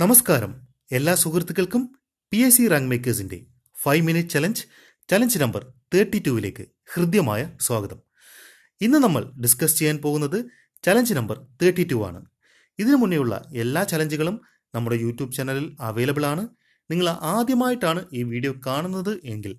നമസ്കാരം എല്ലാ സുഹൃത്തുക്കൾക്കും PSC റാങ്ക് മേക്കേഴ്സിൻ്റെ 5 മിനിറ്റ് ചലഞ്ച് നമ്പർ 32ലേക്ക് ഹൃദ്യമായ സ്വാഗതം. ഇന്ന് നമ്മൾ ഡിസ്കസ് ചെയ്യാൻ പോകുന്നത് ചലഞ്ച് നമ്പർ 32 ആണ്. ഇതിനു മുന്നേയുള്ള എല്ലാ ചലഞ്ചുകളും നമ്മുടെ യൂട്യൂബ് ചാനലിൽ അവൈലബിൾ ആണ്. നിങ്ങൾ ആദ്യമായിട്ടാണ് ഈ വീഡിയോ കാണുന്നത് എങ്കിൽ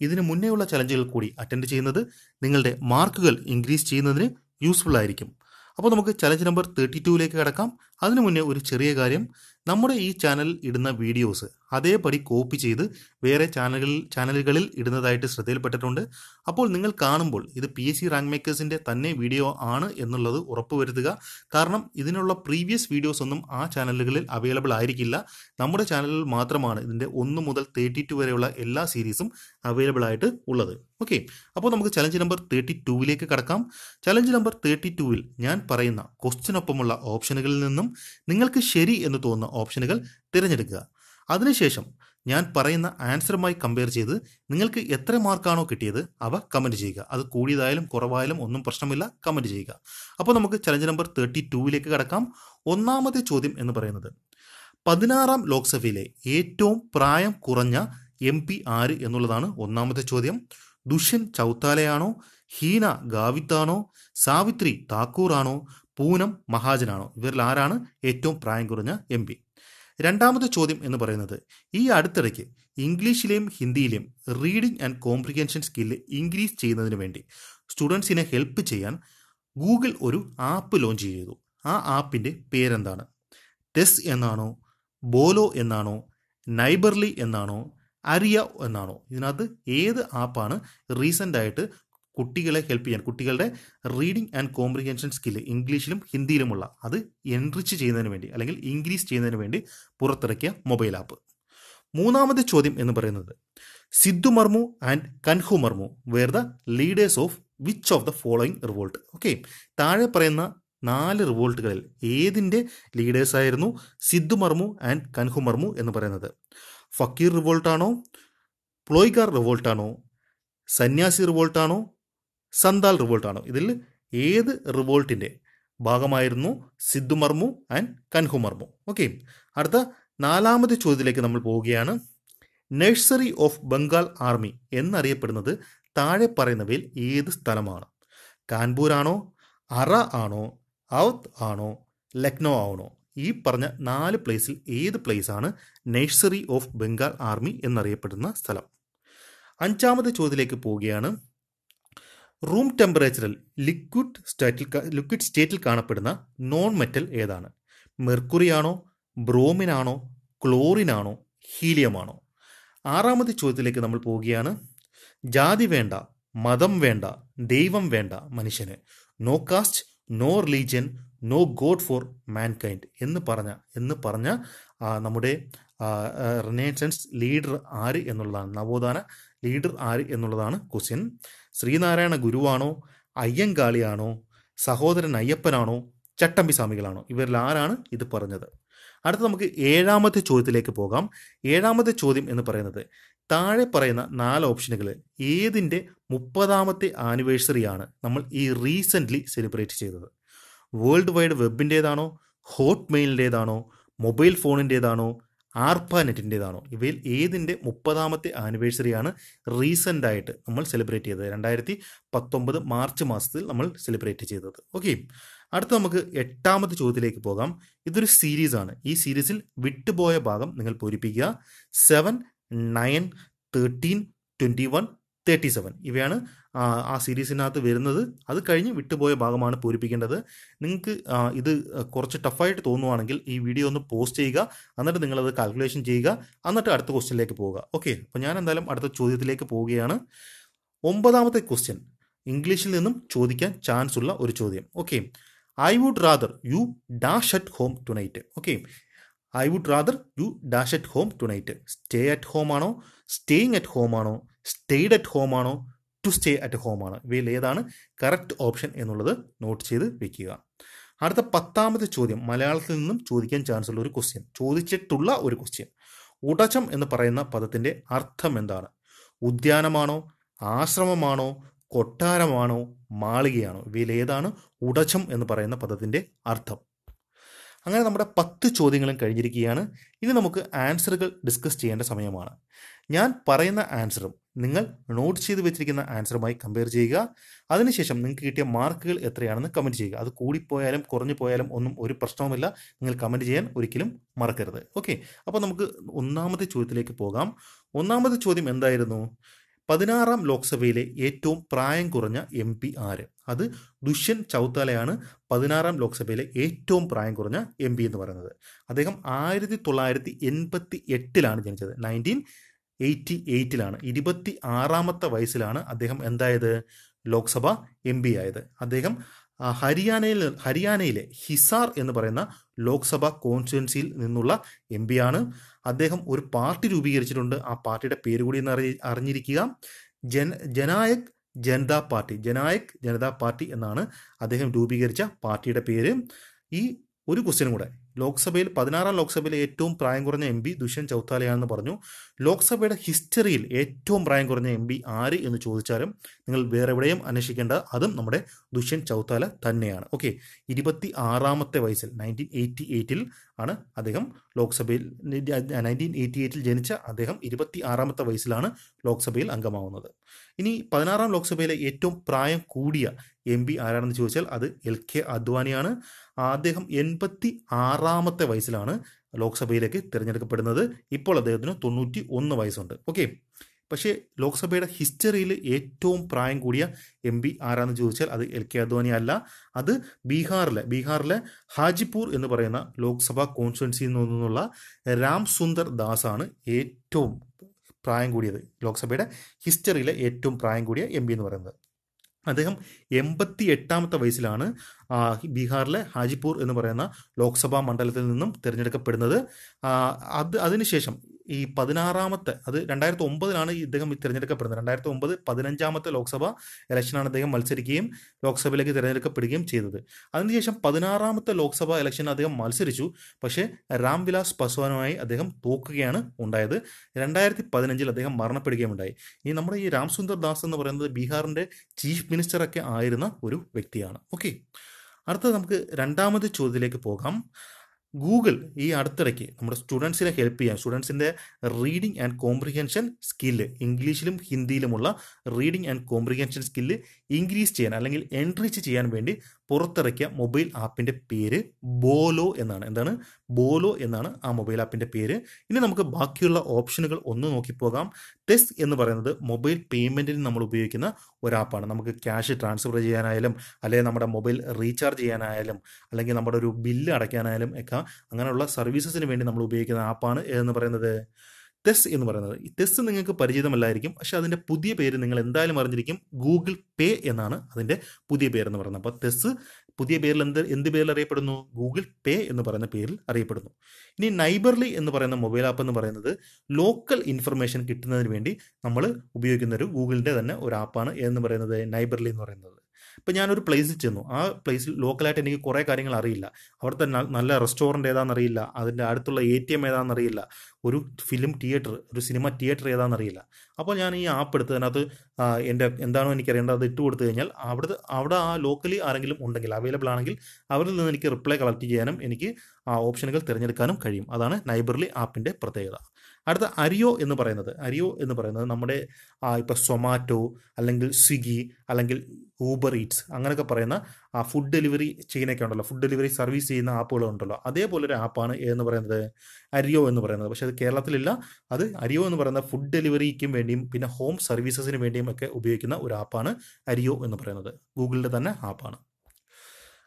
ഇതിനു മുന്നേയുള്ള ചലഞ്ചുകൾ കൂടി അറ്റൻഡ് ചെയ്യുന്നത് നിങ്ങളുടെ മാർക്കുകൾ ഇൻക്രീസ് ചെയ്യുന്നതിന് യൂസ്ഫുൾ ആയിരിക്കും. അപ്പോൾ നമുക്ക് ചലഞ്ച് നമ്പർ 32ലേക്ക് കടക്കാം. അതിനു മുന്നേ ഒരു ചെറിയ കാര്യം, നമ്മുടെ ഈ ചാനലിൽ ഇടുന്ന വീഡിയോസ് അതേപടി കോപ്പി ചെയ്ത് വേറെ ചാനലുകളിൽ ഇടുന്നതായിട്ട് ശ്രദ്ധയിൽപ്പെട്ടിട്ടുണ്ട്. അപ്പോൾ നിങ്ങൾ കാണുമ്പോൾ ഇത് PSC റാങ്ക് മേക്കേഴ്സിൻ്റെ തന്നെ വീഡിയോ ആണ് എന്നുള്ളത് ഉറപ്പുവരുത്തുക. കാരണം ഇതിനുള്ള പ്രീവിയസ് വീഡിയോസ് ഒന്നും ആ ചാനലുകളിൽ അവൈലബിൾ ആയിരിക്കില്ല. നമ്മുടെ ചാനലിൽ മാത്രമാണ് ഇതിൻ്റെ 1 മുതൽ 32 വരെയുള്ള എല്ലാ സീരീസും അവൈലബിൾ ആയിട്ട് ഉള്ളത്. ഓക്കെ, അപ്പോൾ നമുക്ക് ചലഞ്ച് നമ്പർ 32ലേക്ക് കടക്കാം. ചലഞ്ച് നമ്പർ 32ൽ ഞാൻ പറയുന്ന ക്വസ്റ്റ്യനൊപ്പമുള്ള ഓപ്ഷനുകളിൽ നിന്നും നിങ്ങൾക്ക് ശരി എന്ന് തോന്നുന്ന ഓപ്ഷനുകൾ തിരഞ്ഞെടുക്കുക. അതിനുശേഷം ഞാൻ പറയുന്ന ആൻസറുമായി കമ്പയർ ചെയ്ത് നിങ്ങൾക്ക് എത്ര മാർക്കാണോ കിട്ടിയത് അവ കമൻറ്റ് ചെയ്യുക. അത് കൂടിയതായാലും കുറവായാലും ഒന്നും പ്രശ്നമില്ല, കമൻറ്റ് ചെയ്യുക. അപ്പോൾ നമുക്ക് ചലഞ്ച് നമ്പർ 32ലേക്ക് കടക്കാം. ഒന്നാമത്തെ ചോദ്യം എന്ന് പറയുന്നത് 16ാം ലോക്സഭയിലെ ഏറ്റവും പ്രായം കുറഞ്ഞ MP ആര് എന്നുള്ളതാണ് ഒന്നാമത്തെ ചോദ്യം. ദുഷ്യന്ത് ചൗത്താലയാണോ, ഹീന ഗാവിത്താണോ, സാവിത്രി താക്കൂർ ആണോ, പൂനം മഹാജനാണോ? ഇവരിൽ ആരാണ് ഏറ്റവും പ്രായം കുറഞ്ഞ MP? രണ്ടാമത്തെ ചോദ്യം എന്ന് പറയുന്നത് ഈ അടുത്തിടയ്ക്ക് ഇംഗ്ലീഷിലെയും ഹിന്ദിയിലെയും reading and comprehension skill increase ചെയ്യുന്നതിന് വേണ്ടി സ്റ്റുഡൻസിനെ ഹെൽപ്പ് ചെയ്യാൻ ഗൂഗിൾ ഒരു ആപ്പ് ലോഞ്ച് ചെയ്തു. ആ ആപ്പിൻ്റെ പേരെന്താണ്? ടെസ് എന്നാണോ, ബോലോ എന്നാണോ, നൈബർലി എന്നാണോ, അരിയ എന്നാണോ? ഇതിനകത്ത് ഏത് ആപ്പാണ് റീസെൻ്റായിട്ട് കുട്ടികളെ ഹെൽപ്പ് ചെയ്യാൻ, കുട്ടികളുടെ റീഡിംഗ് ആൻഡ് കോംപ്രിഹെൻഷൻ സ്കില്ല് ഇംഗ്ലീഷിലും ഹിന്ദിയിലുമുള്ള അത് എൻറിച്ച് ചെയ്യുന്നതിന് വേണ്ടി അല്ലെങ്കിൽ ഇൻക്രീസ് ചെയ്യുന്നതിന് വേണ്ടി പുറത്തിറക്കിയ മൊബൈൽ ആപ്പ്? മൂന്നാമത്തെ ചോദ്യം എന്ന് പറയുന്നത് Sidhu Murmu and Kanhu Murmu were the leaders of which of the following revolt? Okay, താഴെ പറയുന്ന 4 റിവോൾട്ടുകളിൽ ഏതിൻ്റെ ലീഡേഴ്സായിരുന്നു സിദ്ധു മർമു ആൻഡ് കൻഹു മർമു എന്ന് പറയുന്നത്? ഫക്കീർ റിവോൾട്ടാണോ, പ്ലോയ്ഗാർ റിവോൾട്ടാണോ, സന്യാസി റിവോൾട്ടാണോ, സന്താൽ റിവോൾട്ടാണോ? ഇതിൽ ഏത് റിവോൾട്ടിൻ്റെ ഭാഗമായിരുന്നു സിദ്ധു മർമു ആൻഡ് കൻഹു മർമു? ഓക്കെ, അടുത്ത 4ാമത്തെ ചോദ്യത്തിലേക്ക് നമ്മൾ പോവുകയാണ്. നഴ്സറി ഓഫ് ബംഗാൾ ആർമി എന്നറിയപ്പെടുന്നത് താഴെ പറയുന്നവയിൽ ഏത് സ്ഥലമാണ്? കാൺപൂർ ആണോ, അറ ആണോ, ഔത്ത് ആണോ, ലക്നൗ ആണോ? ഈ പറഞ്ഞ 4 പ്ലേസിൽ ഏത് പ്ലേസാണ് നഴ്സറി ഓഫ് ബംഗാൾ ആർമി എന്നറിയപ്പെടുന്ന സ്ഥലം? 5ാമത്തെ ചോദ്യത്തിലേക്ക് പോവുകയാണ്. റൂം ടെമ്പറേച്ചറിൽ ലിക്വിഡ് സ്റ്റേറ്റിൽ കാണപ്പെടുന്ന നോൺ മെറ്റൽ ഏതാണ്? മെർക്കുറി ആണോ, ബ്രോമിൻ ആണോ, ക്ലോറിൻ ആണോ, ഹീലിയം ആണോ? 6ാമത്തെ ചോദ്യത്തിലേക്ക് നമ്മൾ പോവുകയാണ്. ജാതി വേണ്ട, മതം വേണ്ട, ദൈവം വേണ്ട മനുഷ്യന്, no caste, no religion, no god for mankind എന്ന് പറഞ്ഞ നമ്മുടെ റിനൈസൻസ് ലീഡർ ആര് എന്നുള്ളതാണ്, നവോത്ഥാന ലീഡർ ആര് എന്നുള്ളതാണ് ക്വസ്റ്റ്യൻ. ശ്രീനാരായണ ഗുരുവാണോ, അയ്യങ്കാളിയാണോ, സഹോദരൻ അയ്യപ്പനാണോ, ചട്ടമ്പി സ്വാമികളാണോ? ഇവരിൽ ആരാണ് ഇത് പറഞ്ഞത്? അടുത്ത നമുക്ക് 7ാമത്തെ ചോദ്യത്തിലേക്ക് പോകാം. 7ാമത്തെ ചോദ്യം എന്ന് പറയുന്നത് താഴെ പറയുന്ന 4 ഓപ്ഷനുകൾ ഏതിൻ്റെ 30ാമത്തെ ആനിവേഴ്സറിയാണ് നമ്മൾ ഈ റീസെൻ്റ്ലി സെലിബ്രേറ്റ് ചെയ്തത്? വേൾഡ് വൈഡ് വെബിൻ്റേതാണോ, ഹോട്ട് മെയിലിൻ്റേതാണോ, മൊബൈൽ ഫോണിൻ്റേതാണോ, ആർപ്പാനെറ്റിൻ്റേതാണോ? ഇവയിൽ ഏതിൻ്റെ 30ാമത്തെ ആനിവേഴ്സറിയാണ് റീസെൻ്റായിട്ട് നമ്മൾ സെലിബ്രേറ്റ് ചെയ്തത്? 2019 മാർച്ച് മാസത്തിൽ നമ്മൾ സെലിബ്രേറ്റ് ചെയ്തത്. ഓക്കെ, അടുത്ത നമുക്ക് 8ാമത്തെ ചോദ്യത്തിലേക്ക് പോകാം. ഇതൊരു സീരീസാണ്. ഈ സീരീസിൽ വിട്ടുപോയ ഭാഗം നിങ്ങൾ പൂരിപ്പിക്കുക. 7, 9, 13, 21, 37 ഇവയാണ് ആ സീരീസിനകത്ത് വരുന്നത്. അത് കഴിഞ്ഞ് വിട്ടുപോയ ഭാഗമാണ് പൂരിപ്പിക്കേണ്ടത്. നിങ്ങൾക്ക് ഇത് കുറച്ച് ടഫായിട്ട് തോന്നുവാണെങ്കിൽ ഈ വീഡിയോ ഒന്ന് പോസ്റ്റ് ചെയ്യുക, എന്നിട്ട് നിങ്ങളത് കാൽക്കുലേഷൻ ചെയ്യുക, എന്നിട്ട് അടുത്ത ക്വസ്റ്റ്യനിലേക്ക് പോവുക. ഓക്കെ, അപ്പോൾ ഞാൻ എന്തായാലും അടുത്ത ചോദ്യത്തിലേക്ക് പോവുകയാണ്. 9ാമത്തെ ക്വസ്റ്റ്യൻ ഇംഗ്ലീഷിൽ നിന്നും ചോദിക്കാൻ ചാൻസ് ഉള്ള ഒരു ചോദ്യം. Okay, I would rather you dash at home tonight. Okay, I would rather you dash at home tonight. Stay at home ആണോ, സ്റ്റേയിങ് അറ്റ് ഹോം ആണോ, സ്റ്റേഡ് അറ്റ് ഹോം ആണോ, ടു സ്റ്റേ അറ്റ് ഹോം ആണോ? ഇവയിൽ ഏതാണ് correct option എന്നുള്ളത് not ചെയ്ത് വെക്കുക. അടുത്ത 10ാമത്തെ ചോദ്യം മലയാളത്തിൽ നിന്നും ചോദിക്കാൻ ചാൻസ് ഉള്ള ഒരു ക്വസ്റ്റ്യൻ, ചോദിച്ചിട്ടുള്ള ഒരു ക്വസ്റ്റ്യൻ. ഉടച്ചം എന്ന് പറയുന്ന പദത്തിൻ്റെ അർത്ഥം എന്താണ്? ഉദ്യാനമാണോ, ആശ്രമമാണോ, കൊട്ടാരമാണോ, മാളികയാണോ? ഇവയിൽ ഏതാണ് ഉടച്ചം എന്ന് പറയുന്ന പദത്തിൻ്റെ അർത്ഥം? അങ്ങനെ നമ്മുടെ 10 ചോദ്യങ്ങളും കഴിഞ്ഞിരിക്കുകയാണ്. ഇനി നമുക്ക് ആൻസറുകൾ ഡിസ്കസ് ചെയ്യേണ്ട സമയമാണ്. ഞാൻ പറയുന്ന ആൻസറും നിങ്ങൾ നോട്ട് ചെയ്ത് വെച്ചിരിക്കുന്ന ആൻസറുമായി കമ്പയർ ചെയ്യുക. അതിനുശേഷം നിങ്ങൾക്ക് കിട്ടിയ മാർക്കുകൾ എത്രയാണെന്ന് കമൻറ്റ് ചെയ്യുക. അത് കൂടിപ്പോയാലും കുറഞ്ഞു പോയാലും ഒന്നും ഒരു പ്രശ്നവുമില്ല. നിങ്ങൾ കമൻറ്റ് ചെയ്യാൻ ഒരിക്കലും മറക്കരുത്. ഓക്കെ, അപ്പോൾ നമുക്ക് ഒന്നാമത്തെ ചോദ്യത്തിലേക്ക് പോകാം. ഒന്നാമത്തെ ചോദ്യം എന്തായിരുന്നു? 16ാം ലോക്സഭയിലെ ഏറ്റവും പ്രായം കുറഞ്ഞ MP ആര്? അത് ദുഷ്യന്ത് ചൗത്താലയാണ് 16ാം ലോക്സഭയിലെ ഏറ്റവും പ്രായം കുറഞ്ഞ MP എന്ന് പറയുന്നത്. അദ്ദേഹം 1988 ജനിച്ചത്. 1988 26ാമത്തെ വയസ്സിലാണ് അദ്ദേഹം എന്തായത്? ലോക്സഭ MP ആയത്. അദ്ദേഹം ഹരിയാനയിലെ ഹിസാർ എന്ന് പറയുന്ന ലോക്സഭ കോൺസ്റ്റിറ്റ്യുവൻസിയിൽ നിന്നുള്ള MP ആണ്. അദ്ദേഹം ഒരു പാർട്ടി രൂപീകരിച്ചിട്ടുണ്ട്. ആ പാർട്ടിയുടെ പേര് കൂടി ഒന്ന് അറിഞ്ഞിരിക്കുക. ജനായക് ജനതാ പാർട്ടി എന്നാണ് അദ്ദേഹം രൂപീകരിച്ച പാർട്ടിയുടെ പേര്. ഈ ഒരു ക്വസ്റ്റ്യനും കൂടെ, ലോക്സഭയിൽ 16ാം ലോക്സഭയിലെ ഏറ്റവും പ്രായം കുറഞ്ഞ MP ദുഷ്യന്ത് ചൗത്താലയാണെന്ന് പറഞ്ഞു. ലോക്സഭയുടെ ഹിസ്റ്ററിയിൽ ഏറ്റവും പ്രായം കുറഞ്ഞ MP ആര് എന്ന് ചോദിച്ചാലും നിങ്ങൾ വേറെ എവിടെയും അന്വേഷിക്കേണ്ട, അതും നമ്മുടെ ദുഷ്യന്ത് ചൗത്താല തന്നെയാണ്. ഓക്കെ, 26ാമത്തെ വയസ്സിൽ 1988 ആണ് അദ്ദേഹം ലോക്സഭയിൽ 1988 ജനിച്ച അദ്ദേഹം 26ാമത്തെ വയസ്സിലാണ് ലോക്സഭയിൽ അംഗമാവുന്നത്. ഇനി 16ാം ലോക്സഭയിലെ ഏറ്റവും പ്രായം കൂടിയ MP ആരാണെന്ന് ചോദിച്ചാൽ അത് LK അദ്വാനിയാണ്. അദ്ദേഹം 86ാമത്തെ വയസ്സിലാണ് ലോക്സഭയിലേക്ക് തിരഞ്ഞെടുക്കപ്പെടുന്നത്. ഇപ്പോൾ അദ്ദേഹത്തിന് 91 വയസ്സുണ്ട്. ഓക്കെ, പക്ഷേ ലോക്സഭയുടെ ഹിസ്റ്ററിയിൽ ഏറ്റവും പ്രായം കൂടിയ MP ആരാണെന്ന് ചോദിച്ചാൽ അത് LK അദ്വാനി അല്ല. അത് ബീഹാറിലെ ഹാജിപൂർ എന്ന് പറയുന്ന ലോക്സഭാ കോൺസ്റ്റിറ്റ്യുവൻസിയിൽ നിന്നുള്ള രാം സുന്ദർ ദാസ് ആണ് ഏറ്റവും പ്രായം കൂടിയത്. ലോക്സഭയുടെ ഹിസ്റ്ററിയിലെ ഏറ്റവും പ്രായം കൂടിയ MP എന്ന് പറയുന്നത്. അദ്ദേഹം 88ാമത്തെ വയസ്സിലാണ് ബീഹാറിലെ ഹാജിപൂർ എന്ന് പറയുന്ന ലോക്സഭാ മണ്ഡലത്തിൽ നിന്നും തിരഞ്ഞെടുക്കപ്പെടുന്നത്. അതിനുശേഷം ഈ 16ാമത്തെ, അത് 2009 ഇദ്ദേഹം തിരഞ്ഞെടുക്കപ്പെടുന്നത്. 2009 15ാമത്തെ ലോക്സഭ ഇലക്ഷനാണ് അദ്ദേഹം മത്സരിക്കുകയും ലോക്സഭയിലേക്ക് തിരഞ്ഞെടുക്കപ്പെടുകയും ചെയ്തത്. അതിനുശേഷം 16ാമത്തെ ലോക്സഭ ഇലക്ഷൻ അദ്ദേഹം മത്സരിച്ചു. പക്ഷേ രാം വിലാസ് പാസ്വാനുമായി അദ്ദേഹം തോക്കുകയാണ് ഉണ്ടായത്. 2015 അദ്ദേഹം മരണപ്പെടുകയും ഉണ്ടായി. നമ്മുടെ ഈ രാം സുന്ദർ ദാസ് എന്ന് പറയുന്നത് ബീഹാറിൻ്റെ ചീഫ് മിനിസ്റ്ററൊക്കെ ആയിരുന്ന ഒരു വ്യക്തിയാണ്. ഓക്കെ, അടുത്തത് നമുക്ക് രണ്ടാമത്തെ ചോദ്യത്തിലേക്ക് പോകാം. ഗൂഗിൾ ഈ അടുത്തിടയ്ക്ക് നമ്മുടെ സ്റ്റുഡൻസിനെ ഹെൽപ്പ് ചെയ്യാൻ, സ്റ്റുഡൻസിൻ്റെ റീഡിംഗ് ആൻഡ് കോംപ്രിഹെൻഷൻ സ്കില്ല്, ഇംഗ്ലീഷിലും ഹിന്ദിയിലുമുള്ള reading and comprehension skill increase ചെയ്യാൻ അല്ലെങ്കിൽ എൻറിച്ച് ചെയ്യാൻ വേണ്ടി പുറത്തിറക്കിയ മൊബൈൽ ആപ്പിൻ്റെ പേര് ബോലോ എന്നാണ്. എന്താണ്? ബോലോ എന്നാണ് ആ മൊബൈൽ ആപ്പിൻ്റെ പേര്. ഇനി നമുക്ക് ബാക്കിയുള്ള ഓപ്ഷനുകൾ ഒന്ന് നോക്കിപ്പോകാം. ടെസ് എന്ന് പറയുന്നത് മൊബൈൽ പേയ്മെൻറ്റിന് നമ്മൾ ഉപയോഗിക്കുന്ന ഒരു ആപ്പാണ്. നമുക്ക് ക്യാഷ് ട്രാൻസ്ഫർ ചെയ്യാനായാലും, അല്ലെങ്കിൽ നമ്മുടെ മൊബൈൽ റീചാർജ് ചെയ്യാനായാലും, അല്ലെങ്കിൽ നമ്മുടെ ഒരു ബില്ല് അടയ്ക്കാനായാലും ഒക്കെ അങ്ങനെയുള്ള സർവീസസിന് വേണ്ടി നമ്മൾ ഉപയോഗിക്കുന്ന ആപ്പാണ് എന്ന് പറയുന്നത് ടെസ് എന്ന് പറയുന്നത്. ഈ ടെസ് നിങ്ങൾക്ക് പരിചിതമല്ലായിരിക്കും, പക്ഷെ അതിൻ്റെ പുതിയ പേര് നിങ്ങൾ എന്തായാലും അറിഞ്ഞിരിക്കും. ഗൂഗിൾ പേ എന്നാണ് അതിൻ്റെ പുതിയ പേരെന്ന് പറയുന്നത്. അപ്പോൾ ടെസ് പുതിയ പേരിൽ എന്ത് പേരിൽ അറിയപ്പെടുന്നു? ഗൂഗിൾ പേ എന്ന് പറയുന്ന പേരിൽ അറിയപ്പെടുന്നു. ഇനി നൈബർലി എന്ന് പറയുന്ന മൊബൈൽ ആപ്പ് എന്ന് പറയുന്നത് ലോക്കൽ ഇൻഫർമേഷൻ കിട്ടുന്നതിന് വേണ്ടി നമ്മൾ ഉപയോഗിക്കുന്ന ഒരു ഗൂഗിളിൻ്റെ തന്നെ ഒരു ആപ്പാണ് എന്ന് പറയുന്നത് നൈബർലി എന്ന് പറയുന്നത്. ഇപ്പം ഞാനൊരു പ്ലേസിൽ ചെന്നു, ആ പ്ലേസിൽ ലോക്കലായിട്ട് എനിക്ക് കുറേ കാര്യങ്ങൾ അറിയില്ല. അവിടുത്തെ നല്ല റെസ്റ്റോറൻറ്റ് ഏതാണെന്നറിയില്ല, അതിൻ്റെ അടുത്തുള്ള ATM ഏതാണെന്നറിയില്ല, ഒരു ഫിലിം തിയേറ്റർ, ഒരു സിനിമ തിയേറ്റർ ഏതാണെന്നറിയില്ല. അപ്പോൾ ഞാൻ ഈ ആപ്പ് എടുത്ത് അതിനകത്ത് എൻ്റെ എന്താണോ എനിക്കറിയേണ്ടത് അത് ഇട്ട് കൊടുത്തു കഴിഞ്ഞാൽ അവിടെ ആ ലോക്കലി ആരെങ്കിലും ഉണ്ടെങ്കിൽ, അവൈലബിൾ ആണെങ്കിൽ അവരിൽ നിന്ന് എനിക്ക് റിപ്ലൈ കളക്ട് ചെയ്യാനും എനിക്ക് ആ ഓപ്ഷനുകൾ തിരഞ്ഞെടുക്കാനും കഴിയും. അതാണ് നൈബർലി ആപ്പിൻ്റെ പ്രത്യേകത. അടുത്ത അരിയോ എന്ന് പറയുന്നത് നമ്മുടെ ഇപ്പോൾ സൊമാറ്റോ അല്ലെങ്കിൽ സ്വിഗ്ഗി അല്ലെങ്കിൽ ഊബർ ഈറ്റ്സ് അങ്ങനെയൊക്കെ പറയുന്ന ഫുഡ് ഡെലിവറി ചെയ്യുന്നൊക്കെ ഉണ്ടല്ലോ, ഫുഡ് ഡെലിവറി സർവീസ് ചെയ്യുന്ന ആപ്പുകളുണ്ടല്ലോ, അതേപോലൊരു ആപ്പാണ് എന്ന് പറയുന്നത് അരിയോ എന്ന് പറയുന്നത്. പക്ഷേ അത് കേരളത്തിലില്ല. അത് അരിയോ എന്ന് പറയുന്ന ഫുഡ് ഡെലിവറിക്കും വേണ്ടിയും പിന്നെ ഹോം സർവീസസിന് വേണ്ടിയും ഒക്കെ ഉപയോഗിക്കുന്ന ഒരു ആപ്പാണ് അരിയോ എന്ന് പറയുന്നത്. ഗൂഗിളിൻ്റെ തന്നെ ആപ്പാണ്.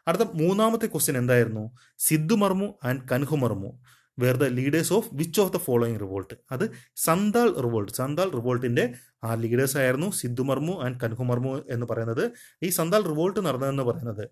അടുത്ത മൂന്നാമത്തെ ക്വസ്റ്റ്യൻ എന്തായിരുന്നു? Sidhu Murmu and Kanhu Murmu were the leaders of which of the following revolt? അത് സന്താൾ റിവോൾട്ടിൻ്റെ ആ ലീഡേഴ്സ് ആയിരുന്നു സിദ്ധു മർമു ആൻഡ് കൻഹു മർമു എന്ന് പറയുന്നത്. ഈ സന്താൾ റിവോൾട്ട് നടന്നതെന്ന് പറയുന്നത്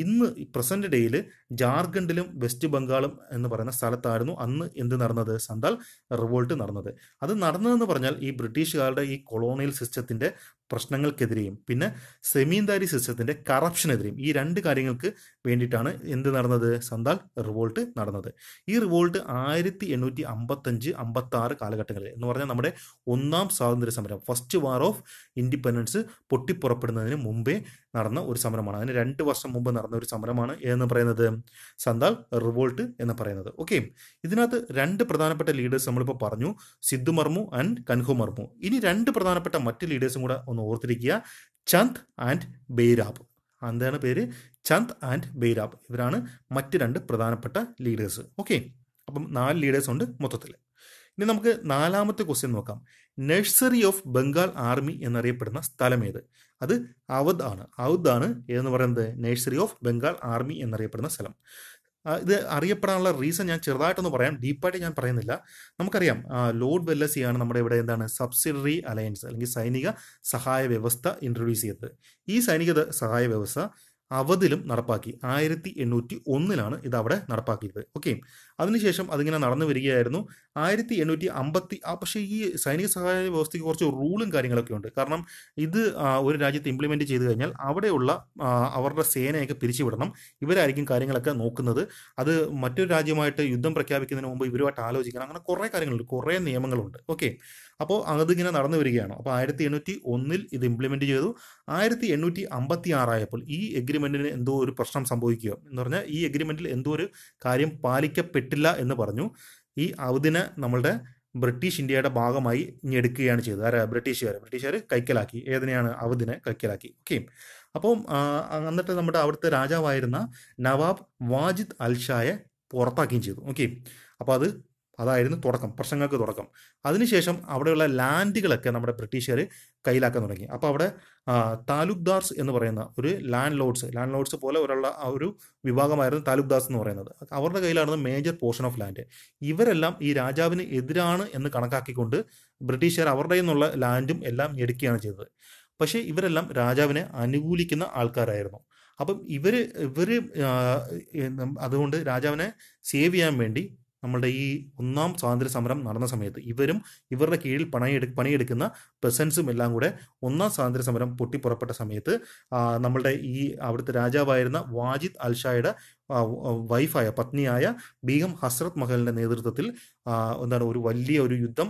ഇന്ന് പ്രസന്റ് ഡേയിൽ ജാർഖണ്ഡിലും വെസ്റ്റ് ബംഗാളും എന്ന് പറയുന്ന സ്ഥലത്തായിരുന്നു അന്ന് എന്ത് നടന്നത്? സന്താൾ റിവോൾട്ട് നടന്നത്. അത് നടന്നതെന്ന് പറഞ്ഞാൽ ഈ ബ്രിട്ടീഷുകാരുടെ ഈ കൊളോണിയൽ സിസ്റ്റത്തിൻ്റെ പ്രശ്നങ്ങൾക്കെതിരെയും പിന്നെ സെമീന്ദാരി സിസ്റ്റത്തിൻ്റെ കറപ്ഷനെതിരെയും, ഈ രണ്ട് കാര്യങ്ങൾക്ക് വേണ്ടിയിട്ടാണ് എന്ത് നടന്നത്? സന്താൾ റിവോൾട്ട് നടന്നത്. ഈ റിവോൾട്ട് 1855-56 കാലഘട്ടങ്ങളിൽ എന്ന് പറഞ്ഞാൽ നമ്മുടെ ഒന്നാം സ്വാതന്ത്ര്യ സമരം, ഫസ്റ്റ് വാർ ഓഫ് ഇൻഡിപെൻഡൻസ് പൊട്ടിപ്പുറപ്പെടുന്നതിന് മുമ്പേ നടന്ന ഒരു സമരമാണ്. അതിന് 2 വർഷം മുമ്പ് നടന്ന ഒരു സമരമാണ് എന്ന് പറയുന്നത് സന്താൽ റിവോൾട്ട് എന്ന് പറയുന്നത്. ഓക്കെ, ഇതിനകത്ത് 2 പ്രധാനപ്പെട്ട ലീഡേഴ്സ് നമ്മളിപ്പോൾ പറഞ്ഞു, സിദ്ധു മർമു ആൻഡ് കൻഹു മർമു. ഇനി 2 പ്രധാനപ്പെട്ട മറ്റ് ലീഡേഴ്സും കൂടെ ഒന്ന് ഓർത്തിരിക്കുക, ചന്ദ് ആൻഡ് ബെയ്രാബ്. എന്താണ് പേര്? ചന്ദ് ആൻഡ് ബെയ്രാബ്. ഇവരാണ് മറ്റ് 2 പ്രധാനപ്പെട്ട ലീഡേഴ്സ്. ഓക്കെ, അപ്പം 4 ലീഡേഴ്സ് ഉണ്ട് മൊത്തത്തിൽ. ഇനി നമുക്ക് 4ാമത്തെ ക്വസ്റ്റ്യൻ നോക്കാം. നഴ്സറി ഓഫ് ബംഗാൾ ആർമി എന്നറിയപ്പെടുന്ന സ്ഥലം ഏത്? അത് അവധ് ആണ്. അവധ് ആണ് എന്ന് പറയുന്നത് നഴ്സറി ഓഫ് ബംഗാൾ ആർമി എന്നറിയപ്പെടുന്ന സ്ഥലം. ഇത് അറിയപ്പെടാനുള്ള റീസൺ ഞാൻ ചെറുതായിട്ടൊന്ന് പറയാം, ഡീപ്പായിട്ട് ഞാൻ പറയുന്നില്ല. നമുക്കറിയാം ലോർഡ് വെല്ലസിയാണ് നമ്മുടെ ഇവിടെ എന്താണ് സബ്സിഡറി അലയൻസ് അല്ലെങ്കിൽ സൈനിക സഹായ വ്യവസ്ഥ ഇൻട്രൊഡ്യൂസ് ചെയ്തത്. ഈ സൈനിക സഹായ വ്യവസ്ഥ അവധിലും നടപ്പാക്കി. 1801 ഇത് അവിടെ നടപ്പാക്കിയത്. ഓക്കെ, അതിനുശേഷം അതിങ്ങനെ നടന്നു വരികയായിരുന്നു. 1850 പക്ഷേ ഈ സൈനിക സഹായ വ്യവസ്ഥയ്ക്ക് കുറച്ച് റൂളും കാര്യങ്ങളൊക്കെ ഉണ്ട്. കാരണം ഇത് ഒരു രാജ്യത്ത് ഇംപ്ലിമെൻറ്റ് ചെയ്ത് കഴിഞ്ഞാൽ അവിടെയുള്ള അവരുടെ സേനയൊക്കെ പിരിച്ചുവിടണം. ഇവരായിരിക്കും കാര്യങ്ങളൊക്കെ നോക്കുന്നത്. അത് മറ്റൊരു രാജ്യമായിട്ട് യുദ്ധം പ്രഖ്യാപിക്കുന്നതിന് മുമ്പ് ഇവരുമായിട്ട് ആലോചിക്കണം. അങ്ങനെ കുറേ കാര്യങ്ങളുണ്ട്, കുറേ നിയമങ്ങളുണ്ട്. ഓക്കെ, അപ്പോൾ അതിങ്ങനെ നടന്നു വരികയാണ്. അപ്പോൾ 1801 ഇത് ഇംപ്ലിമെൻറ്റ് ചെയ്തു. 1856 ആയപ്പോൾ ഈ എഗ്രിമെൻറ്റിന് എന്തോ ഒരു പ്രശ്നം സംഭവിക്കുക എന്ന് പറഞ്ഞാൽ ഈ എഗ്രിമെൻറ്റിൽ എന്തോ ഒരു കാര്യം പാലിക്കപ്പെട്ടില്ല എന്ന് പറഞ്ഞു. ഈ അവധിനെ നമ്മളുടെ ബ്രിട്ടീഷ് ഇന്ത്യയുടെ ഭാഗമായി ഇനി എടുക്കുകയാണ് ചെയ്തത്. ആരാ? ബ്രിട്ടീഷുകാർ കൈക്കലാക്കി. ഏതിനെയാണ്? അവധിനെ കൈക്കലാക്കി. ഓക്കെ, അപ്പം എന്നിട്ട് നമ്മുടെ അവിടുത്തെ രാജാവായിരുന്ന നവാബ് വാജിദ് അൽഷായെ പുറത്താക്കുകയും ചെയ്തു. ഓക്കെ, അപ്പോൾ അതായിരുന്നു തുടക്കം, പ്രശ്നങ്ങൾക്ക് തുടക്കം. അതിനുശേഷം അവിടെയുള്ള ലാൻഡുകളൊക്കെ നമ്മുടെ ബ്രിട്ടീഷുകാർ കയ്യിലാക്കാൻ തുടങ്ങി. അപ്പോൾ അവിടെ താലൂക്ക്ദാർസ് എന്ന് പറയുന്ന ഒരു ലാൻഡ് ലോഡ്സ് പോലെ ഒരു വിഭാഗമായിരുന്നു താലൂക്ക്ദാർസ് എന്ന് പറയുന്നത്. അവരുടെ കയ്യിലായിരുന്നു മേജർ പോർഷൻ ഓഫ് ലാൻഡ്. ഇവരെല്ലാം ഈ രാജാവിന് എതിരാണ് എന്ന് കണക്കാക്കിക്കൊണ്ട് ബ്രിട്ടീഷുകാർ അവരുടെ നിന്നുള്ള ലാൻഡും എല്ലാം എടുക്കുകയാണ് ചെയ്തത്. പക്ഷേ ഇവരെല്ലാം രാജാവിനെ അനുകൂലിക്കുന്ന ആൾക്കാരായിരുന്നു. അപ്പം ഇവർ അതുകൊണ്ട് രാജാവിനെ സേവ് ചെയ്യാൻ വേണ്ടി നമ്മളുടെ ഈ 1ാം സ്വാതന്ത്ര്യ സമരം നടന്ന സമയത്ത് ഇവരുടെ കീഴിൽ പണിയെടുക്കുന്ന പെസൻസും എല്ലാം കൂടെ 1ാം സ്വാതന്ത്ര്യ സമരം പൊട്ടിപ്പുറപ്പെട്ട സമയത്ത് നമ്മളുടെ ഈ അവിടുത്തെ രാജാവായിരുന്ന വാജിദ് അൽഷായുടെ വൈഫായ പത്നിയായ ബീഗം ഹസ്രത്ത് മഹലിൻ്റെ നേതൃത്വത്തിൽ ഒരു വലിയ ഒരു യുദ്ധം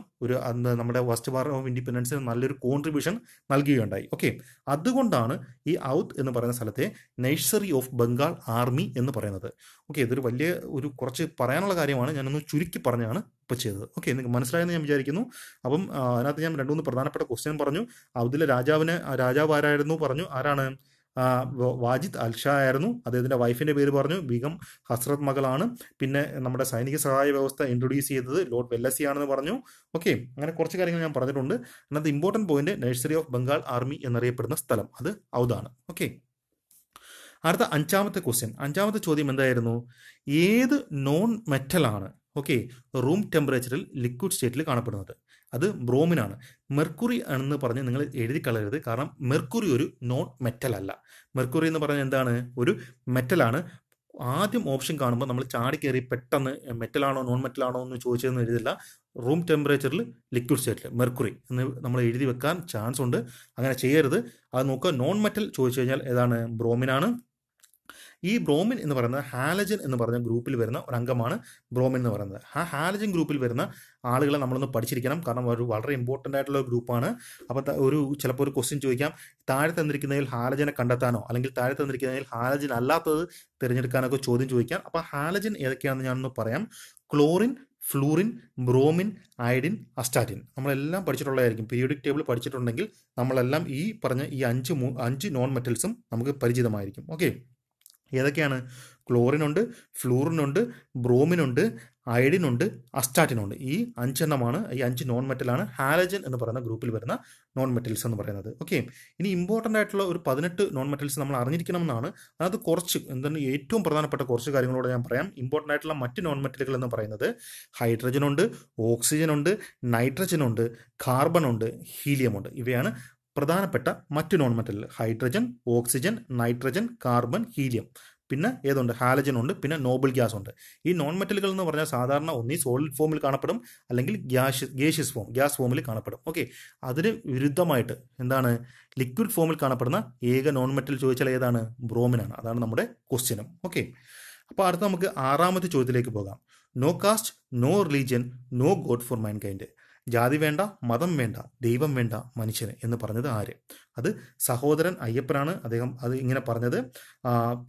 അന്ന് നമ്മുടെ ഫസ്റ്റ് വാർ ഓഫ് ഇൻഡിപെൻഡൻസിന് നല്ലൊരു കോൺട്രിബ്യൂഷൻ നൽകുകയുണ്ടായി. ഓക്കെ, അതുകൊണ്ടാണ് ഈ ഔത്ത് എന്ന് പറയുന്ന സ്ഥലത്തെ നഴ്സറി ഓഫ് ബംഗാൾ ആർമി എന്ന് പറയുന്നത്. ഓക്കെ, ഇതൊരു കുറച്ച് പറയാനുള്ള കാര്യമാണ്, ഞാനൊന്ന് ചുരുക്കി പറഞ്ഞാണ് ഇപ്പോൾ ചെയ്തത്. ഓക്കെ, നിങ്ങൾക്ക് മനസ്സിലായെന്ന് ഞാൻ വിചാരിക്കുന്നു. അപ്പം അതിനകത്ത് ഞാൻ 2-3 പ്രധാനപ്പെട്ട ക്വസ്റ്റ്യൻ പറഞ്ഞു. അതിലെ രാജാവ് ആരായിരുന്നു പറഞ്ഞു? ആരാണ്? വാജിദ് അൽഷാ ആയിരുന്നു. അദ്ദേഹത്തിൻ്റെ വൈഫിൻ്റെ പേര് പറഞ്ഞു, ബീഗം ഹസ്രത്ത് മകളാണ്. പിന്നെ നമ്മുടെ സൈനിക സഹായ വ്യവസ്ഥ ഇൻട്രൊഡ്യൂസ് ചെയ്തത് ലോർഡ് വെല്ലസി ആണെന്ന് പറഞ്ഞു. ഓക്കെ, അങ്ങനെ കുറച്ച് കാര്യങ്ങൾ ഞാൻ പറഞ്ഞിട്ടുണ്ട്. അതിനകത്ത് important point nursery of Bengal army എന്നറിയപ്പെടുന്ന സ്ഥലം അത് ഔദാണ്. ഓക്കെ, അടുത്ത 5ാമത്തെ ക്വസ്റ്റ്യൻ. 5ാമത്തെ ചോദ്യം എന്തായിരുന്നു? ഏത് നോൺ മെറ്റലാണ് റൂം ടെമ്പറേച്ചറിൽ ലിക്വിഡ് സ്റ്റേറ്റിൽ കാണപ്പെടുന്നത്? അത് ബ്രോമിനാണ്. മെർക്കുറി എന്ന് പറഞ്ഞ് നിങ്ങൾ എഴുതി കളയരുത്. കാരണം മെർക്കുറി ഒരു നോൺ മെറ്റൽ അല്ല. മെർക്കുറി എന്ന് പറഞ്ഞാൽ എന്താണ്? ഒരു മെറ്റലാണ്. ആദ്യം ഓപ്ഷൻ കാണുമ്പോൾ നമ്മൾ ചാടി കയറി പെട്ടെന്ന് മെറ്റലാണോ നോൺ മെറ്റലാണോ എന്ന് ചോദിച്ചതെന്ന് എഴുതില്ല. റൂം ടെമ്പറേച്ചറിൽ ലിക്വിഡ് സ്റ്റേറ്റിൽ മെർക്കുറി എന്ന് നമ്മൾ എഴുതി വെക്കാൻ ചാൻസ് ഉണ്ട്. അങ്ങനെ ചെയ്യരുത്. അത് നോക്കുക. നോൺ മെറ്റൽ ചോദിച്ചു കഴിഞ്ഞാൽ ഏതാണ്? ബ്രോമിനാണ്. ഈ ബ്രോമിൻ എന്ന് പറയുന്നത് ഹാലജൻ എന്ന് പറഞ്ഞ ഗ്രൂപ്പിൽ വരുന്ന ഒരു അംഗമാണ് ബ്രോമിൻ എന്ന് പറയുന്നത്. ആ ഹാലജൻ ഗ്രൂപ്പിൽ വരുന്ന ആളുകളെ നമ്മളൊന്ന് പഠിച്ചിരിക്കണം. കാരണം ഒരു വളരെ ഇമ്പോർട്ടൻ്റ് ആയിട്ടുള്ള ഒരു ഗ്രൂപ്പാണ്. അപ്പോൾ ചിലപ്പോൾ ഒരു ക്വസ്റ്റ്യൻ ചോദിക്കാം, താഴെ തന്നിരിക്കുന്നതിൽ ഹാലജനെ കണ്ടെത്താനോ അല്ലെങ്കിൽ താഴെ തന്നിരിക്കുന്നതിൽ ഹാലജൻ അല്ലാത്തത് തിരഞ്ഞെടുക്കാനൊക്കെ ചോദ്യം ചോദിക്കാം. അപ്പോൾ ഹാലജൻ ഏതൊക്കെയാണെന്ന് ഞാനൊന്ന് പറയാം. Chlorine, fluorine, bromine, iodine, astatine നമ്മളെല്ലാം പഠിച്ചിട്ടുള്ളതായിരിക്കും. പീരിയോഡിക് ടേബിൾ പഠിച്ചിട്ടുണ്ടെങ്കിൽ നമ്മളെല്ലാം ഈ പറഞ്ഞ ഈ 5 നോൺ മെറ്റൽസും നമുക്ക് പരിചിതമായിരിക്കും. ഓക്കെ, ഏതൊക്കെയാണ്? ക്ലോറിനുണ്ട്, ഫ്ലൂറിനുണ്ട്, ബ്രോമിനുണ്ട്, അയഡിനുണ്ട്, അസ്റ്റാറ്റിനുണ്ട്. ഈ 5 എണ്ണമാണ്, ഈ 5 നോൺ മെറ്റലാണ് ഹാലജൻ എന്ന് പറയുന്ന ഗ്രൂപ്പിൽ വരുന്ന നോൺ മെറ്റൽസ് എന്ന് പറയുന്നത്. ഓക്കെ, ഇനി ഇമ്പോർട്ടൻ്റ് ആയിട്ടുള്ള ഒരു 18 നോൺ മെറ്റൽസ് നമ്മൾ അറിഞ്ഞിരിക്കണമെന്നാണ്. അതിനകത്ത് കുറച്ച് ഏറ്റവും പ്രധാനപ്പെട്ട കുറച്ച് കാര്യങ്ങളോട് ഞാൻ പറയാം. ഇമ്പോർട്ടൻ്റ് ആയിട്ടുള്ള മറ്റ് നോൺ മെറ്റലുകൾ എന്ന് പറയുന്നത് ഹൈഡ്രജനുണ്ട്, ഓക്സിജനുണ്ട്, നൈട്രജനുണ്ട്, കാർബണുണ്ട്, ഹീലിയമുണ്ട്. ഇവയാണ് പ്രധാനപ്പെട്ട മറ്റ് non metal. Hydrogen, oxygen, nitrogen, carbon, helium. പിന്നെ ഏതുണ്ട്? ഹാലജൻ ഉണ്ട്. പിന്നെ നോബിൾ ഗ്യാസ് ഉണ്ട്. ഈ നോൺ മെറ്റലുകൾ എന്ന് പറഞ്ഞാൽ സാധാരണ ഒന്നീ സോളിഡ് ഫോമിൽ കാണപ്പെടും, അല്ലെങ്കിൽ ഗ്യാസ് ഫോമിൽ കാണപ്പെടും. ഓക്കെ, അതിന് വിരുദ്ധമായിട്ട് എന്താണ്? ലിക്വിഡ് ഫോമിൽ കാണപ്പെടുന്ന ഏക നോൺ മെറ്റൽ ചോദിച്ചാൽ ഏതാണ്? ബ്രോമിനാണ്. അതാണ് നമ്മുടെ ക്വസ്റ്റ്യനും. ഓക്കെ, അപ്പോൾ അടുത്ത നമുക്ക് 6ാമത്തെ ചോദ്യത്തിലേക്ക് പോകാം. No caste, no religion, no god for mankind. ജാതി വേണ്ട, മതം വേണ്ട, ദൈവം വേണ്ട മനുഷ്യന് എന്ന് പറഞ്ഞത് ആര്? അത് സഹോദരൻ അയ്യപ്പനാണ്. അദ്ദേഹം അത് ഇങ്ങനെ പറഞ്ഞത്.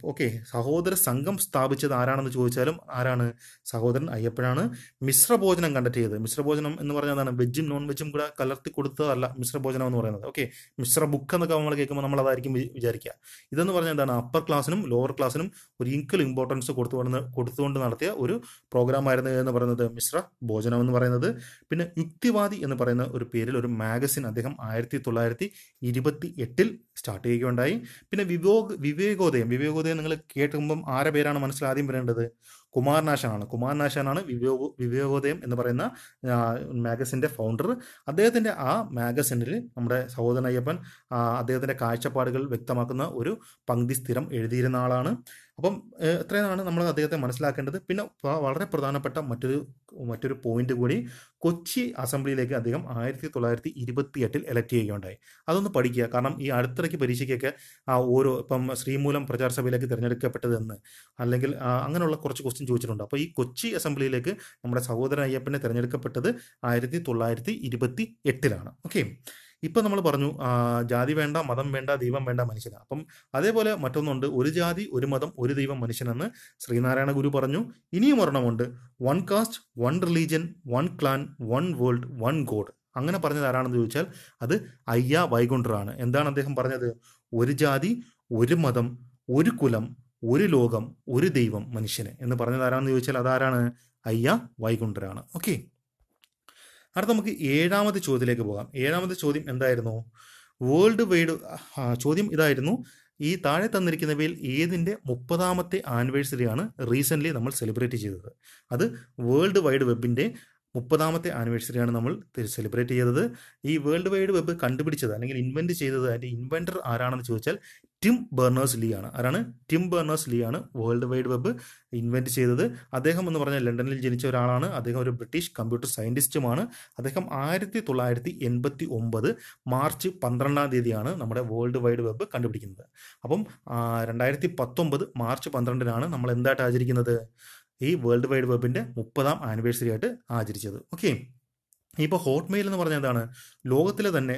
ഓക്കെ, സഹോദര സംഘം സ്ഥാപിച്ചത് ആരാണെന്ന് ചോദിച്ചാലും ആരാണ്? സഹോദരൻ അയ്യപ്പനാണ്. മിശ്രഭോജനം കണ്ടക്ട് ചെയ്തത്. മിശ്രഭോജനം എന്ന് പറഞ്ഞാൽ എന്താണ്? വെജും നോൺ വെജും കൂടെ കലർത്തി കൊടുത്തതല്ല മിശ്രഭോജനം എന്ന് പറയുന്നത്. ഓക്കെ, മിശ്ര ബുക്ക് എന്നൊക്കെ നമ്മൾ കേൾക്കുമ്പോൾ നമ്മൾ അതായിരിക്കും വിചാരിക്കുക. ഇതെന്ന് പറഞ്ഞാൽ എന്താണ്? അപ്പർ ക്ലാസ്സിനും ലോവർ ക്ലാസ്സിനും ഒരു ഈക്വൽ ഇമ്പോർട്ടൻസ് കൊടുത്തുകൊണ്ട് നടത്തിയ ഒരു പ്രോഗ്രാമായിരുന്നു എന്ന് പറയുന്നത് മിശ്ര ഭോജനം എന്ന് പറയുന്നത്. പിന്നെ യുക്തിവാദി എന്ന് പറയുന്ന ഒരു പേരിൽ ഒരു മാഗസിൻ അദ്ദേഹം 1928 സ്റ്റാർട്ട് ചെയ്യുകയുണ്ടായി. പിന്നെ വിവേകോദയം നിങ്ങൾ കേൾക്കുമ്പം ആരെ പേരാണ് മനസ്സിൽ ആദ്യം വരേണ്ടത്? കുമാരനാശാനാണ് വിവേകോദയം എന്ന് പറയുന്ന മാഗസിൻ്റെ ഫൗണ്ടർ. അദ്ദേഹത്തിൻ്റെ ആ മാഗസിനിൽ നമ്മുടെ സഹോദരൻ അയ്യപ്പൻ അദ്ദേഹത്തിൻ്റെ കാഴ്ചപ്പാടുകൾ വ്യക്തമാക്കുന്ന ഒരു പങ്ക്തി സ്ഥിരം എഴുതിയിരുന്ന ആളാണ്. അപ്പം ഇത്രയാണ് നമ്മൾ അദ്ദേഹത്തെ മനസ്സിലാക്കേണ്ടത്. പിന്നെ വളരെ പ്രധാനപ്പെട്ട മറ്റൊരു പോയിന്റ് കൂടി, കൊച്ചി അസംബ്ലിയിലേക്ക് അദ്ദേഹം 1928 എലക്ട് ചെയ്യുകയുണ്ടായി. അതൊന്ന് പഠിക്കുക. കാരണം ഈ അടുത്തിടയ്ക്ക് പരീക്ഷയ്ക്കൊക്കെ ഓരോ ഇപ്പം ശ്രീമൂലം പ്രചാര സഭയിലേക്ക് തിരഞ്ഞെടുക്കപ്പെട്ടതെന്ന് അല്ലെങ്കിൽ അങ്ങനെയുള്ള കുറച്ച് ക്വസ്റ്റ്യൻ ചോദിച്ചിട്ടുണ്ട്. അപ്പോൾ ഈ കൊച്ചി അസംബ്ലിയിലേക്ക് നമ്മുടെ സഹോദരൻ അയ്യപ്പനെ തിരഞ്ഞെടുക്കപ്പെട്ടത് 1928 ഓക്കെ, ഇപ്പം നമ്മൾ പറഞ്ഞു ജാതി വേണ്ട, മതം വേണ്ട, ദൈവം വേണ്ട മനുഷ്യന്. അപ്പം അതേപോലെ മറ്റൊന്നുണ്ട്, ഒരു ജാതി ഒരു മതം ഒരു ദൈവം മനുഷ്യനെന്ന് ശ്രീനാരായണ ഗുരു പറഞ്ഞു. ഇനിയും ഒരെണ്ണമുണ്ട്, one caste one religion one clan one world one god. അങ്ങനെ പറഞ്ഞത് ആരാണെന്ന് ചോദിച്ചാൽ അത് അയ്യ വൈകുണ്ഠറാണ്. എന്താണ് അദ്ദേഹം പറഞ്ഞത്? ഒരു ജാതി ഒരു മതം ഒരു കുലം ഒരു ലോകം ഒരു ദൈവം മനുഷ്യന് എന്ന് പറഞ്ഞത് ആരാണെന്ന് ചോദിച്ചാൽ അതാരാണ്? അയ്യ വൈകുണ്ഠറാണ്. ഓക്കെ, അടുത്ത നമുക്ക് 7ാമത്തെ ചോദ്യത്തിലേക്ക് പോകാം. 7ാമത്തെ ചോദ്യം എന്തായിരുന്നു? വേൾഡ് വൈഡ് ചോദ്യം ഇതായിരുന്നു, ഈ താഴെ തന്നിരിക്കുന്നവയിൽ ഏതിൻ്റെ 30ാമത്തെ ആനിവേഴ്സറിയാണ് റീസെൻ്റ്ലി നമ്മൾ സെലിബ്രേറ്റ് ചെയ്തത്? അത് വേൾഡ് വൈഡ് വെബിൻ്റെ 30ാമത്തെ ആനിവേഴ്സറിയാണ് നമ്മൾ സെലിബ്രേറ്റ് ചെയ്തത്. ഈ വേൾഡ് വൈഡ് വെബ് കണ്ടുപിടിച്ചത് അല്ലെങ്കിൽ ഇൻവെൻറ്റ് ചെയ്തത്, അതിൻ്റെ ഇൻവെൻറ്റർ ആരാണെന്ന് ചോദിച്ചാൽ ടിം ബെർണേഴ്സ് ലീ ആണ്. ആരാണ്? ടിം ബെർണേഴ്സ് ലീ ആണ് വേൾഡ് വൈഡ് വെബ് ഇൻവെൻറ്റ് ചെയ്തത്. അദ്ദേഹം എന്ന് പറഞ്ഞാൽ ലണ്ടനിൽ ജനിച്ച ഒരാളാണ്. അദ്ദേഹം ഒരു ബ്രിട്ടീഷ് കമ്പ്യൂട്ടർ സയൻറ്റിസ്റ്റുമാണ്. അദ്ദേഹം 1989 മാർച്ച് 12 നമ്മുടെ വേൾഡ് വൈഡ് വെബ് കണ്ടുപിടിക്കുന്നത്. അപ്പം 2019 മാർച്ച് 12 നമ്മൾ എന്തായിട്ട് ആചരിക്കുന്നത്? ഈ വേൾഡ് വൈഡ് വെബിൻ്റെ 30ാം ആനിവേഴ്സറി ആയിട്ട് ആചരിച്ചത്. ഓക്കെ, ഇപ്പോൾ ഹോട്ട്മെയിൽ എന്ന് പറഞ്ഞാൽ എന്താണ്? ലോകത്തിലെ തന്നെ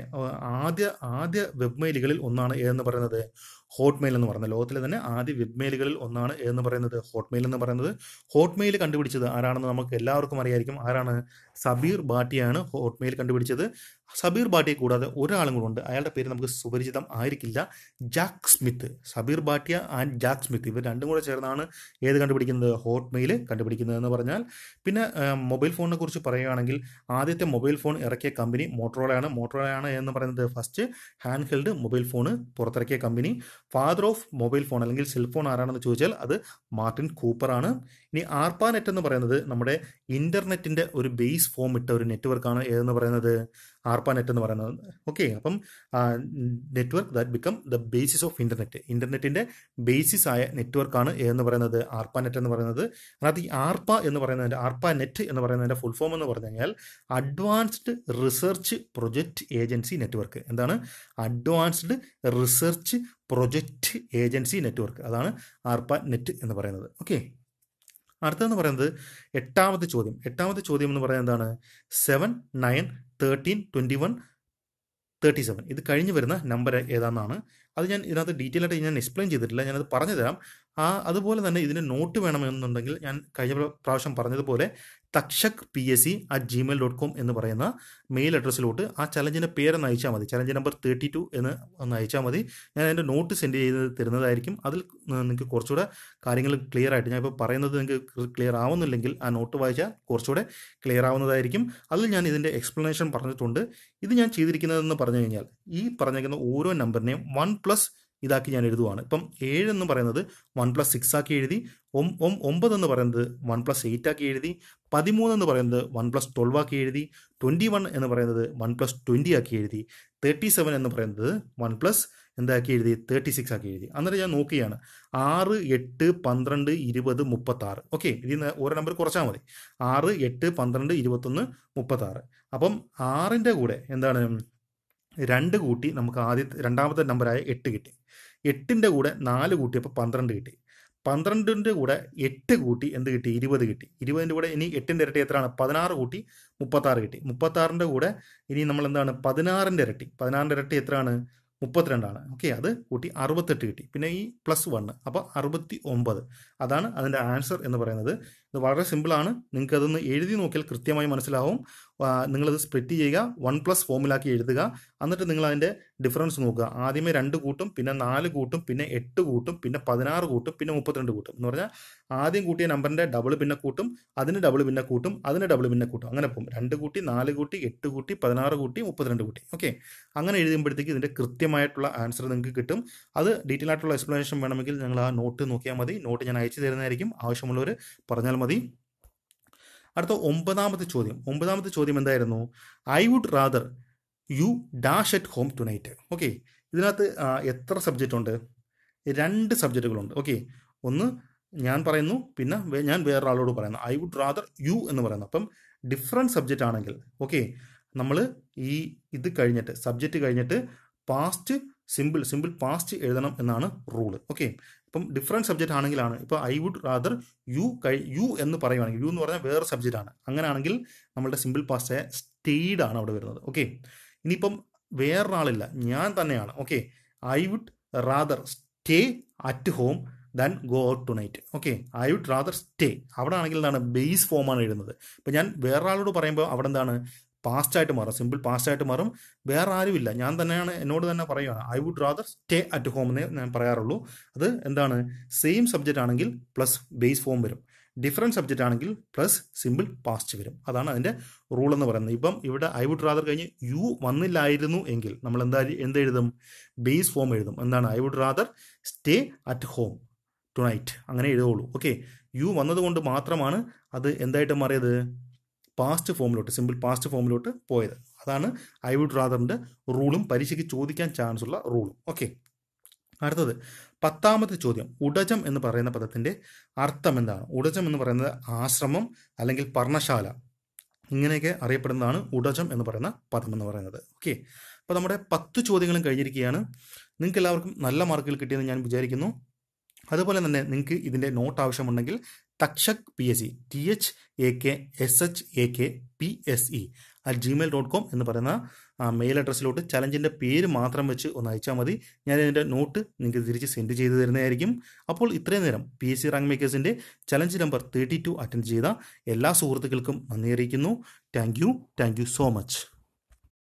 ആദ്യ വെബ് മെയിലുകളിൽ ഒന്നാണ് എന്ന് പറയുന്നത് ഹോട്ട്മെയിൽ എന്ന് പറയുന്നത്. ലോകത്തിലെ തന്നെ ആദ്യ വെബ് മെയിലുകളിൽ ഒന്നാണ് എന്ന് പറയുന്നത് ഹോട്ട്മെയിൽ എന്ന് പറയുന്നത്. ഹോട്ട്മെയിൽ കണ്ടുപിടിച്ചത് ആരാണെന്ന് നമുക്ക് എല്ലാവർക്കും അറിയായിരിക്കും. ആരാണ്? സബീർ ഭാട്ടിയാണ് ഹോട്ട്മെയിൽ കണ്ടുപിടിച്ചത്. സബീർ ഭാട്ടിയെ കൂടാതെ ഒരാളും കൂടെ ഉണ്ട്. അയാളുടെ പേര് നമുക്ക് സുപരിചിതം ആയിരിക്കില്ല, Jack Smith. Sabeer Bhatia and Jack Smith, ഇവർ രണ്ടും കൂടെ ചേർന്നാണ് ഏത് കണ്ടുപിടിക്കുന്നത്? ഹോട്ട്മെയിൽ കണ്ടുപിടിക്കുന്നത് എന്ന് പറഞ്ഞാൽ. പിന്നെ മൊബൈൽ ഫോണിനെ കുറിച്ച് പറയുകയാണെങ്കിൽ ആദ്യത്തെ മൊബൈൽ ഫോൺ ഇറക്കിയ കമ്പനി മോട്ടോറോളയാണ് എന്ന് പറയുന്നത് first hand held mobile phone പുറത്തിറക്കിയ കമ്പനി. ഫാദർ ഓഫ് മൊബൈൽ ഫോൺ അല്ലെങ്കിൽ സെൽഫോൺ ആരാണെന്ന് ചോദിച്ചാൽ അത് മാർട്ടിൻ കൂപ്പർ ആണ്. ഇനി ആർപ്പാനെറ്റ് എന്ന് പറയുന്നത് നമ്മുടെ ഇന്റർനെറ്റിന്റെ ഒരു ബേസ് ഫോം ഇട്ട ഒരു നെറ്റ്വർക്കാണ് ഏതെന്ന് പറയുന്നത് ആർപ്പാനെറ്റ് എന്ന് പറയുന്നത്. ഓക്കെ, അപ്പം network that become the basis of ഇന്റർനെറ്റിന്റെ ബേസിസ് ആയ നെറ്റ്വർക്കാണ് എന്ന് പറയുന്നത് ആർപ്പാനെറ്റ് എന്ന് പറയുന്നത്. അതിനകത്ത് ഈ ആർപ്പാനെറ്റ് എന്ന് പറയുന്നതിന്റെ ഫുൾ ഫോം എന്ന് പറഞ്ഞു കഴിഞ്ഞാൽ advanced research project agency network. എന്താണ്? Advanced research project agency network, അതാണ് ആർപ്പാനെറ്റ് എന്ന് പറയുന്നത്. ഓക്കെ, അടുത്തതെന്ന് പറയുന്നത് 8ാമത്തെ ചോദ്യം എന്ന് പറയുന്നത് എന്താണ്? 7, 9, 13, 21, 37 ഇത് കഴിഞ്ഞ് വരുന്ന നമ്പർ ഏതാണെന്നാണ്. അത് ഞാൻ ഇതിനകത്ത് ഡീറ്റെയിൽ ആയിട്ട് ഞാൻ എക്സ്പ്ലെയിൻ ചെയ്തിട്ടില്ല, ഞാനത് പറഞ്ഞു തരാം. അതുപോലെ തന്നെ ഇതിന് നോട്ട് വേണമെന്നുണ്ടെങ്കിൽ ഞാൻ കഴിഞ്ഞ പ്രാവശ്യം പറഞ്ഞതുപോലെ തക്ഷക് PSC@gmail.com എന്ന് പറയുന്ന മെയിൽ അഡ്രസ്സിലോട്ട് ആ ചലഞ്ചിൻ്റെ പേരെന്ന് അയച്ചാൽ മതി. ചലഞ്ച് നമ്പർ 32 എന്ന് ഒന്ന് അയച്ചാൽ മതി. ഞാൻ അതിൻ്റെ നോട്ട് സെൻഡ് ചെയ്ത് തരുന്നതായിരിക്കും. അതിൽ നിങ്ങൾക്ക് കുറച്ചുകൂടെ കാര്യങ്ങൾ ക്ലിയർ ആയിട്ട്, ഞാൻ ഇപ്പോൾ പറയുന്നത് നിങ്ങൾക്ക് ക്ലിയർ ആവുന്നില്ലെങ്കിൽ ആ നോട്ട് വായിച്ചാൽ കുറച്ചുകൂടെ ക്ലിയർ ആവുന്നതായിരിക്കും. അതിൽ ഞാൻ ഇതിൻ്റെ എക്സ്പ്ലനേഷൻ പറഞ്ഞിട്ടുണ്ട്. ഇത് ഞാൻ ചെയ്തിരിക്കുന്നതെന്ന് പറഞ്ഞു കഴിഞ്ഞാൽ ഈ പറഞ്ഞിരിക്കുന്ന ഓരോ നമ്പറിനെയും 1+ ഇതാക്കി ഞാൻ എഴുതുവാണ്. ഇപ്പം 7 എന്ന് പറയുന്നത് 1+6 ആക്കി എഴുതി, 9 എന്ന് പറയുന്നത് 1+8 ആക്കി എഴുതി, 13 എന്ന് പറയുന്നത് 1+12 ആക്കി എഴുതി, 21 എന്ന് പറയുന്നത് 1+20 ആക്കി എഴുതി, 37 എന്ന് പറയുന്നത് 1+ എന്താക്കി എഴുതി 36 ആക്കി എഴുതി. അന്നേരം ഞാൻ നോക്കുകയാണ് 6, 8, 12, 20, 36. ഓക്കെ, ഇതിൽ ഓരോ നമ്പർ കുറച്ചാൽ മതി. 6, 8, 12, 21, 36. അപ്പം 6ൻ്റെ കൂടെ എന്താണ് 2 കൂട്ടി നമുക്ക് രണ്ടാമത്തെ നമ്പറായ 8 കിട്ടി. 8ൻ്റെ കൂടെ 4 കൂട്ടിയപ്പോൾ 12 കിട്ടി. 12ൻ്റെ കൂടെ 8 കൂട്ടി എന്ത് കിട്ടി? 20 കിട്ടി. 20ൻ്റെ കൂടെ ഇനി 8ൻ്റെ ഇരട്ടി എത്രയാണ്? 16 കൂട്ടി 36 കിട്ടി. 36ൻ്റെ കൂടെ ഇനി നമ്മൾ എന്താണ്? 16ൻ്റെ ഇരട്ടി. 16ൻ്റെ ഇരട്ടി എത്രയാണ്? 32ആണ്. ഓക്കെ, അത് കൂട്ടി 68 കിട്ടി. പിന്നെ ഈ +1, അപ്പോൾ 69. അതാണ് അതിൻ്റെ ആൻസർ എന്ന് പറയുന്നത്. ഇത് വളരെ സിമ്പിളാണ്. നിങ്ങൾക്ക് അതൊന്ന് എഴുതി നോക്കിയാൽ കൃത്യമായി മനസ്സിലാവും. നിങ്ങളത് സ്പ്ലിറ്റ് ചെയ്യുക, 1+ ഫോമിലാക്കി എഴുതുക. എന്നിട്ട് നിങ്ങൾ അതിൻ്റെ ഡിഫറൻസ് നോക്കുക. ആദ്യമേ 2 കൂട്ടും, പിന്നെ 4 കൂട്ടും, പിന്നെ 8 കൂട്ടും, പിന്നെ 16 കൂട്ടും, പിന്നെ 32 കൂട്ടും. എന്ന് പറഞ്ഞാൽ ആദ്യം കൂട്ടിയ നമ്പറിൻ്റെ ഡബിൾ പിന്നെ കൂട്ടും, അതിന് ഡബിൾ പിന്നെ കൂട്ടും, അതിന് ഡബിൾ പിന്നെ കൂട്ടും. അങ്ങനെ പോകും. 2 കൂട്ടി, 4 കൂട്ടി, 8 കൂട്ടി, 16 കൂട്ടി, 32 കൂട്ടി. ഓക്കെ, അങ്ങനെ എഴുതുമ്പോഴത്തേക്ക് ഇതിൻ്റെ കൃത്യമായിട്ടുള്ള ആൻസർ നിങ്ങൾക്ക് കിട്ടും. അത് ഡീറ്റെയിൽ ആയിട്ടുള്ള എക്സ്പ്ലനേഷൻ വേണമെങ്കിൽ ഞങ്ങൾ ആ നോട്ട് നോക്കിയാൽ മതി. നോട്ട് ഞാൻ അയച്ചു തരുന്നതായിരിക്കും. ആവശ്യമുള്ളവർ പറഞ്ഞാൽ മതി. അടുത്ത 9ാമത്തെ ചോദ്യം. 9ാമത്തെ ചോദ്യം എന്തായിരുന്നു? I would rather you dash at home tonight. Okay, ഇതിനകത്ത് എത്ര സബ്ജക്റ്റ് ഉണ്ട്? 2 സബ്ജക്റ്റുകളുണ്ട്. ഓക്കെ, ഒന്ന് ഞാൻ പറയുന്നു, പിന്നെ ഞാൻ വേറൊരാളോട് പറയുന്നു. ഐ വുഡ് റാദർ യു എന്ന് പറയുന്നു. അപ്പം ഡിഫറെൻറ്റ് സബ്ജക്റ്റ് ആണെങ്കിൽ ഓക്കെ, നമ്മൾ ഇത് കഴിഞ്ഞിട്ട് സബ്ജക്റ്റ് കഴിഞ്ഞിട്ട് പാസ്റ്റ് സിമ്പിൾ പാസ്റ്റ് എഴുതണം എന്നാണ് റൂള്. ഓക്കെ, ഇപ്പം ഡിഫറെൻറ്റ് സബ്ജക്റ്റ് ആണെങ്കിലാണ്, ഇപ്പോൾ ഐ വുഡ് റാദർ യു എന്ന് പറയുവാണെങ്കിൽ, യു എന്ന് പറഞ്ഞാൽ വേറെ സബ്ജക്റ്റ് ആണ്. അങ്ങനെയാണെങ്കിൽ നമ്മളുടെ സിമ്പിൾ പാസ്റ്റ് സ്റ്റേഡ് ആണ് അവിടെ വരുന്നത്. ഓക്കെ, ഇനിയിപ്പം വേറൊരാളില്ല, ഞാൻ തന്നെയാണ്. Okay, I would rather stay at home than go out tonight. Okay, I would rather stay. അവിടെ ആണെങ്കിൽ എന്താണ്? ബേസ് ഫോമാണ് എഴുതുന്നത്. ഇപ്പം ഞാൻ വേറൊരാളോട് പറയുമ്പോൾ അവിടെ എന്താണ്? പാസ്റ്റായിട്ട് മാറും, സിമ്പിൾ പാസ്റ്റായിട്ട് മാറും. വേറെ ആരുമില്ല, ഞാൻ തന്നെയാണ്, എന്നോട് തന്നെ പറയുകയാണ്. I would rather stay at home എന്നേ ഞാൻ പറയാറുള്ളൂ. അത് എന്താണ്? സെയിം സബ്ജക്റ്റ് ആണെങ്കിൽ പ്ലസ് ബേസ് ഫോം വരും, ഡിഫറെൻറ്റ് സബ്ജക്റ്റ് ആണെങ്കിൽ പ്ലസ് സിമ്പിൾ പാസ്റ്റ് വരും. അതാണ് അതിൻ്റെ റൂൾ എന്ന് പറയുന്നത്. ഇപ്പം ഇവിടെ ഐ വുഡ് റാദർ കഴിഞ്ഞ് യു വന്നില്ലായിരുന്നു എങ്കിൽ നമ്മൾ എന്തെഴുതും? ബേസ് ഫോം എഴുതും. എന്താണ്? I would rather stay at home tonight, അങ്ങനെ എഴുതുള്ളൂ. ഓക്കെ, യു വന്നതുകൊണ്ട് മാത്രമാണ് അത് എന്തായിട്ട് മാറിയത്? പാസ്റ്റ് ഫോമിലോട്ട്, സിമ്പിൾ പാസ്റ്റ് ഫോമിലോട്ട് പോയത്. അതാണ് ഐ വുഡ് റാദറിൻ്റെ റൂളും പരീക്ഷയ്ക്ക് ചോദിക്കാൻ ചാൻസ് ഉള്ള റൂളും. ഓക്കെ, അടുത്തത് 10ാമത്തെ ചോദ്യം. ഉടജം എന്ന് പറയുന്ന പദത്തിൻ്റെ അർത്ഥം എന്താണ്? ഉടജം എന്ന് പറയുന്നത് ആശ്രമം അല്ലെങ്കിൽ പർണശാല, ഇങ്ങനെയൊക്കെ അറിയപ്പെടുന്നതാണ് ഉടജം എന്ന് പറയുന്ന പദം എന്ന് പറയുന്നത്. ഓക്കെ, അപ്പോൾ നമ്മുടെ 10 ചോദ്യങ്ങളും കഴിഞ്ഞിരിക്കുകയാണ്. നിങ്ങൾക്ക് എല്ലാവർക്കും നല്ല മാർക്കുകൾ കിട്ടിയെന്ന് ഞാൻ വിചാരിക്കുന്നു. അതുപോലെ തന്നെ നിങ്ങൾക്ക് ഇതിൻ്റെ നോട്ട് ആവശ്യമുണ്ടെങ്കിൽ തക്ഷക് PSE THAKSHAKPSE@gmail.com എന്ന് പറയുന്ന മെയിൽ അഡ്രസ്സിലോട്ട് ചലഞ്ചിൻ്റെ പേര് മാത്രം വെച്ച് ഒന്ന് അയച്ചാൽ മതി. ഞാൻ ഇതിൻ്റെ നോട്ട് നിങ്ങൾക്ക് തിരിച്ച് സെൻഡ് ചെയ്ത് തരുന്നതായിരിക്കും. അപ്പോൾ ഇത്രയും നേരം PSC റാങ്ക് മേക്കേഴ്സിൻ്റെ ചലഞ്ച് നമ്പർ 32 അറ്റൻഡ് ചെയ്ത എല്ലാ സുഹൃത്തുക്കൾക്കും നന്ദി അറിയിക്കുന്നു. Thank you so much.